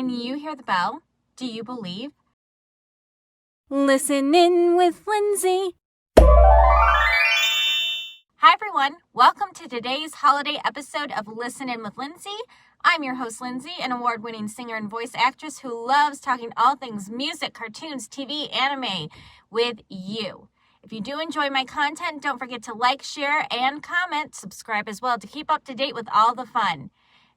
When you hear the bell, do you believe? Listen in with Lindsay. Hi, everyone. Welcome to today's holiday episode of Listen In with Lindsay. I'm your host, Lindsay, an award-winning singer and voice actress who loves talking all things music, cartoons, TV, anime with you. If you do enjoy my content, don't forget to like, share, and comment. Subscribe as well to keep up to date with all the fun.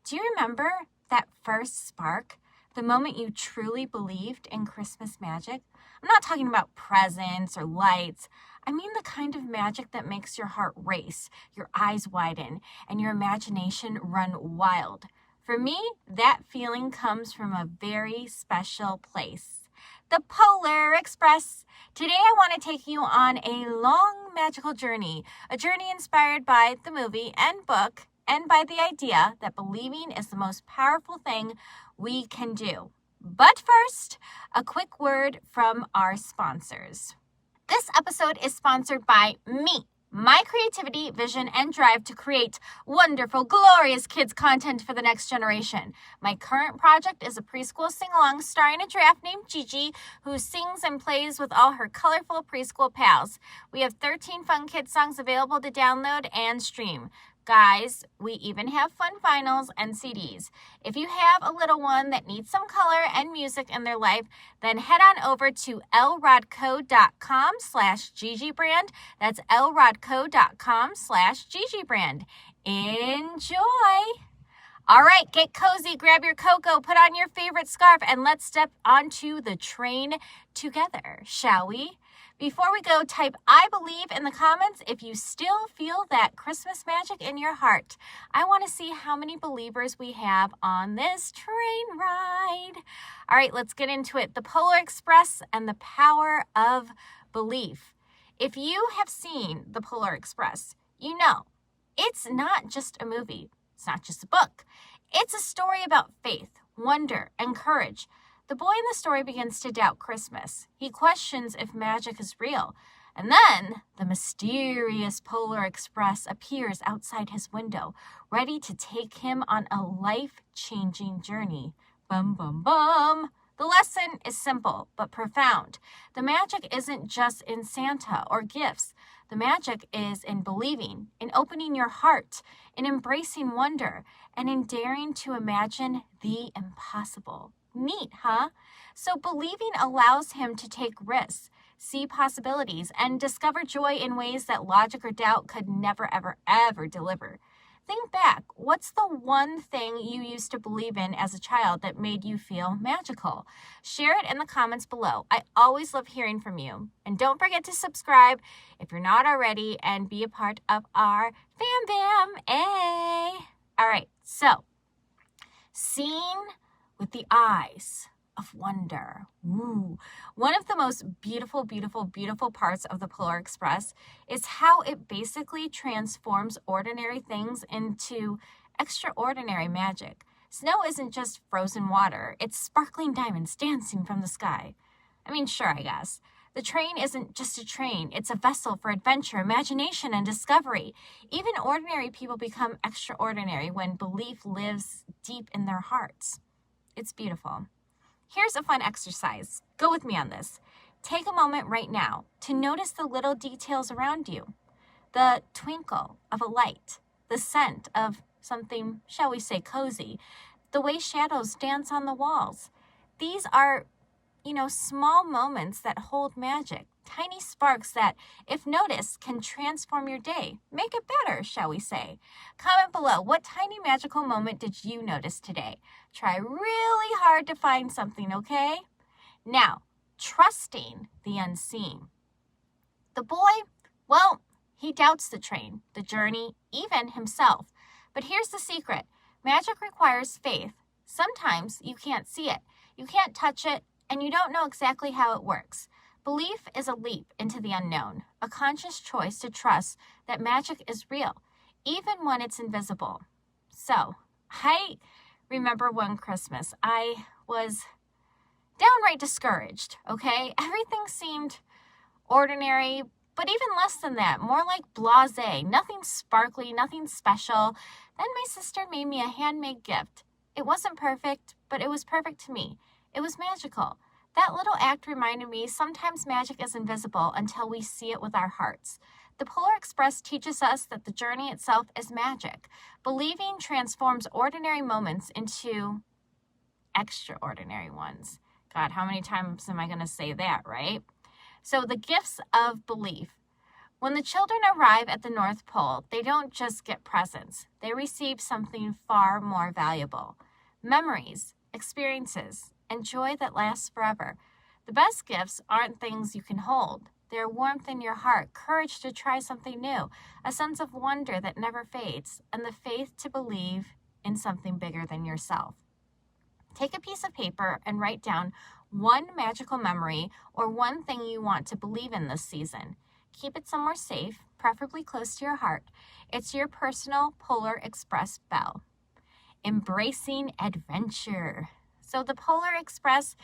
Do you remember that first spark? The moment you truly believed in Christmas magic? I'm not talking about presents or lights. I mean the kind of magic that makes your heart race, your eyes widen, and your imagination run wild. For me, that feeling comes from a very special place. The Polar Express. Today I want to take you on a long magical journey, a journey inspired by the movie and book, and by the idea that believing is the most powerful thing we can do. But first, a quick word from our sponsors. This episode is sponsored by me, my creativity, vision, and drive to create wonderful, glorious kids content for the next generation. My current project is a preschool sing-along starring a giraffe named Gigi who sings and plays with all her colorful preschool pals. We have 13 fun kids songs available to download and stream. Guys, we even have fun vinyls and CDs. If you have a little one that needs some color and music in their life, then head on over to lrodco.com/GigiBrand. That's lrodco.com/GigiBrand. Enjoy! All right, get cozy, grab your cocoa, put on your favorite scarf, and let's step onto the train together, shall we? Before we go, type I believe in the comments if you still feel that Christmas magic in your heart. I want to see how many believers we have on this train ride. All right, let's get into it. The Polar Express and the power of belief. If you have seen the Polar Express, you know it's not just a movie. It's not just a book. It's a story about faith, wonder, and courage. The boy in the story begins to doubt Christmas. He questions if magic is real. And then the mysterious Polar Express appears outside his window, ready to take him on a life-changing journey. Bum, bum, bum. The lesson is simple but profound. The magic isn't just in Santa or gifts. The magic is in believing, in opening your heart, in embracing wonder, and in daring to imagine the impossible. Neat, huh? So believing allows him to take risks, see possibilities, and discover joy in ways that logic or doubt could never, ever, ever deliver. Think back. What's the one thing you used to believe in as a child that made you feel magical? Share it in the comments below. I always love hearing from you. And don't forget to subscribe if you're not already and be a part of our Fam Bam. Hey! All right, so seen with the eyes of wonder. Ooh. One of the most beautiful, beautiful, beautiful parts of the Polar Express is how it basically transforms ordinary things into extraordinary magic. Snow isn't just frozen water, it's sparkling diamonds dancing from the sky. I mean, sure, I guess. The train isn't just a train, it's a vessel for adventure, imagination, and discovery. Even ordinary people become extraordinary when belief lives deep in their hearts. It's beautiful. Here's a fun exercise. Go with me on this. Take a moment right now to notice the little details around you. The twinkle of a light, the scent of something, shall we say, cozy, the way shadows dance on the walls. These are, small moments that hold magic, tiny sparks that, if noticed, can transform your day. Make it better, shall we say. Comment below, what tiny magical moment did you notice today? Try really hard to find something, okay? Now, trusting the unseen. The boy, he doubts the train, the journey, even himself. But here's the secret. Magic requires faith. Sometimes you can't see it, you can't touch it, and you don't know exactly how it works. Belief is a leap into the unknown, a conscious choice to trust that magic is real, even when it's invisible. So, I remember one Christmas, I was downright discouraged, okay? Everything seemed ordinary, but even less than that, more like blasé, nothing sparkly, nothing special. Then my sister made me a handmade gift. It wasn't perfect, but it was perfect to me. It was magical. That little act reminded me sometimes magic is invisible until we see it with our hearts. The Polar Express teaches us that the journey itself is magic. Believing transforms ordinary moments into extraordinary ones. God, how many times am I going to say that, right? So the gifts of belief. When the children arrive at the North Pole, they don't just get presents. They receive something far more valuable. Memories, experiences, and joy that lasts forever. The best gifts aren't things you can hold. They're warmth in your heart, courage to try something new, a sense of wonder that never fades, and the faith to believe in something bigger than yourself. Take a piece of paper and write down one magical memory or one thing you want to believe in this season. Keep it somewhere safe, preferably close to your heart. It's your personal Polar Express bell. Embracing adventure. So the Polar Express,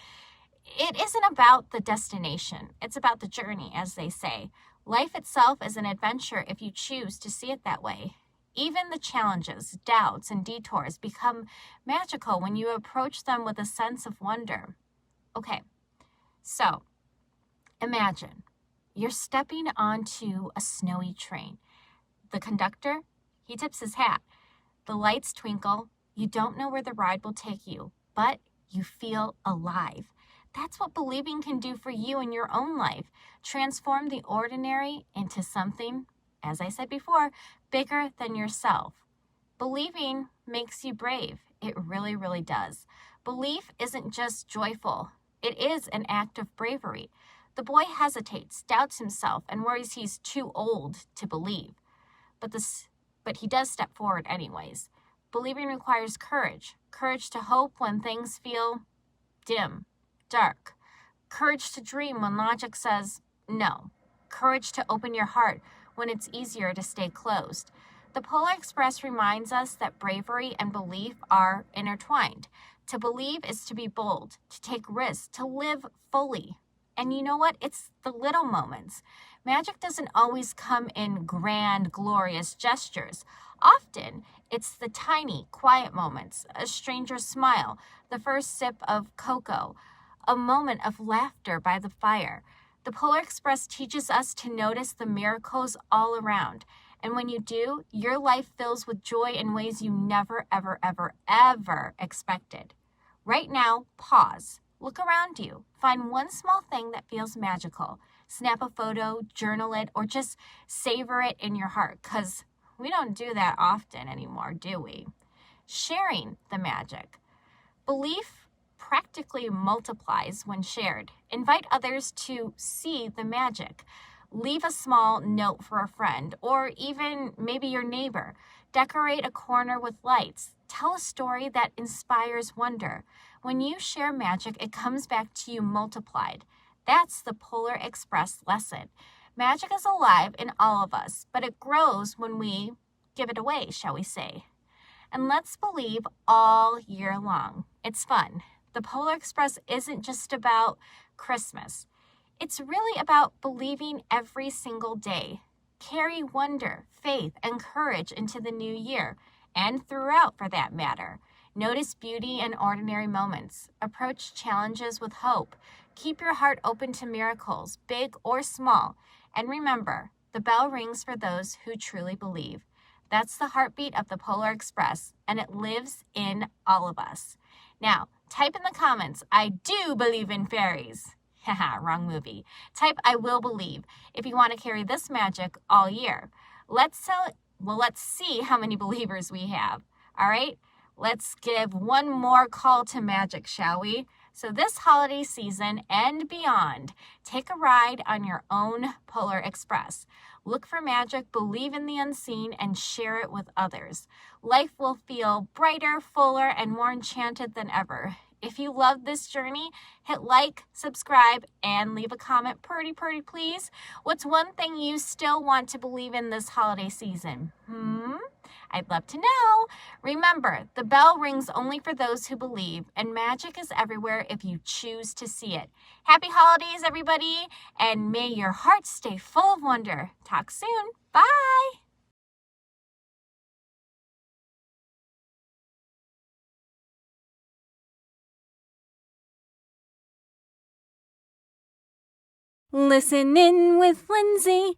it isn't about the destination. It's about the journey, as they say. Life itself is an adventure if you choose to see it that way. Even the challenges, doubts, and detours become magical when you approach them with a sense of wonder. Okay, so imagine you're stepping onto a snowy train. The conductor, he tips his hat. The lights twinkle. You don't know where the ride will take you, but you feel alive. That's what believing can do for you in your own life. Transform the ordinary into something, as I said before, bigger than yourself. Believing makes you brave. It really, really does. Belief isn't just joyful. It is an act of bravery. The boy hesitates, doubts himself, and worries he's too old to believe. But he does step forward anyways. Believing requires courage. Courage to hope when things feel dim, dark. Courage to dream when logic says no. Courage to open your heart when it's easier to stay closed. The Polar Express reminds us that bravery and belief are intertwined. To believe is to be bold, to take risks, to live fully. And you know what? It's the little moments. Magic doesn't always come in grand, glorious gestures. Often, it's the tiny, quiet moments, a stranger's smile, the first sip of cocoa, a moment of laughter by the fire. The Polar Express teaches us to notice the miracles all around. And when you do, your life fills with joy in ways you never, ever, ever, ever expected. Right now, pause. Look around you. Find one small thing that feels magical. Snap a photo, journal it, or just savor it in your heart, because we don't do that often anymore, do we? Sharing the magic. Belief practically multiplies when shared. Invite others to see the magic. Leave a small note for a friend, or even maybe your neighbor. Decorate a corner with lights. Tell a story that inspires wonder. When you share magic, it comes back to you multiplied. That's the Polar Express lesson. Magic is alive in all of us, but it grows when we give it away, shall we say. And let's believe all year long. It's fun. The Polar Express isn't just about Christmas. It's really about believing every single day. Carry wonder, faith, and courage into the new year, and throughout for that matter. Notice beauty in ordinary moments. Approach challenges with hope. Keep your heart open to miracles, big or small. And remember, the bell rings for those who truly believe. That's the heartbeat of the Polar Express, and it lives in all of us. Now, type in the comments, I do believe in fairies. Haha, wrong movie. Type I will believe if you want to carry this magic all year. Let's see how many believers we have. All right, let's give one more call to magic, shall we? So this holiday season and beyond, take a ride on your own Polar Express. Look for magic, believe in the unseen, and share it with others. Life will feel brighter, fuller, and more enchanted than ever. If you love this journey, hit like, subscribe, and leave a comment pretty please. What's one thing you still want to believe in this holiday season? I'd love to know. Remember, the bell rings only for those who believe, and magic is everywhere if you choose to see it. Happy holidays, everybody, and may your heart stay full of wonder. Talk soon. Bye. Listen in with Lindsay.